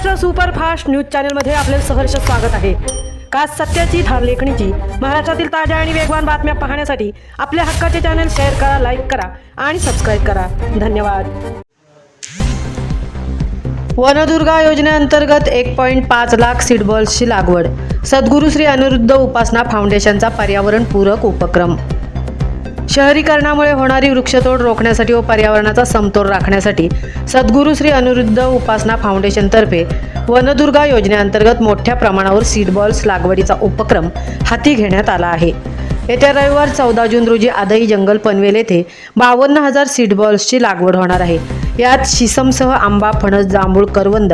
Maharashtra superfast news चॅनलमध्ये आपले सहर्ष स्वागत आहे। खास सत्याची धार लेखणीची महाराष्ट्रातील ताज्या आणि वेगवान बातम्या पाहण्यासाठी आपल्या हक्काचे चॅनल शेअर करा, लाईक करा आणि सबस्क्राईब करा। धन्यवाद। वनदुर्गा योजनेअंतर्गत 1.5 लाख सीड बॉल्सची लागवड। सद्गुरू श्री अनिरुद्ध उपासना फाउंडेशनचा पर्यावरणपूरक उपक्रम। शहरीकरणामुळे होणारी वृक्षतोड रोखण्यासाठी व पर्यावरणाचा समतोल राखण्यासाठी सद्गुरू श्री अनिरुद्ध उपासना फाउंडेशनतर्फे वनदुर्गा योजनेअंतर्गत मोठ्या प्रमाणावर सीड बॉल्स लागवडीचा उपक्रम हाती घेण्यात आला आहे। येत्या रविवार 14 जून रोजी आदई जंगल पनवेल येथे 52,000 सीड बॉल्सची लागवड होणार आहे। यात शिसमसह आंबा, फणस, जांभूळ, करवंद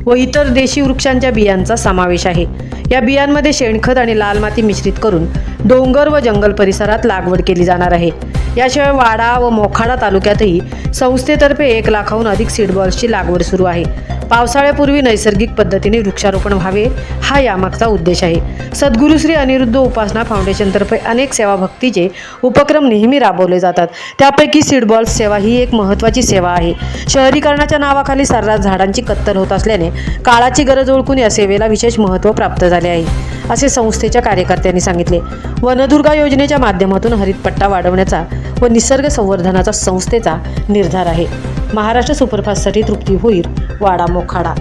व इतर देशी वृक्षांच्या बियांचा समावेश आहे। या बियांमध्ये शेणखत आणि लाल माती मिश्रित करून डोंगर व जंगल परिसरात लागवड केली जाणार आहे। याशिवाय वाडा व मोखाडा तालुक्यातही संस्थेतर्फे 1 लाखाहून अधिक सीड बॉल्सची लागवड सुरू आहे। पावसाळ्यापूर्वी नैसर्गिक पद्धतीने वृक्षारोपण व्हावे हा यामागचा उद्देश आहे। सद्गुरू श्री अनिरुद्ध उपासना फाउंडेशनतर्फे अनेक सेवाभक्तीचे उपक्रम नेहमी राबवले जातात। त्यापैकी सीड बॉल्स सेवा ही एक महत्त्वाची सेवा आहे। शहरीकरणाच्या नावाखाली सर्रास झाडांची कत्तल होत असल्याने काळाची गरज ओळखून या सेवेला विशेष महत्त्व प्राप्त झाले आहे, असे संस्थेच्या कार्यकर्त्यांनी सांगितले। वनदुर्गा योजनेच्या माध्यमातून हरितपट्टा वाढवण्याचा व निसर्ग संवर्धनाचा संस्थेचा निर्धार आहे। महाराष्ट्र सुपरफास्टसाठी तृप्ती भोईर, वाडा, मोखाडा।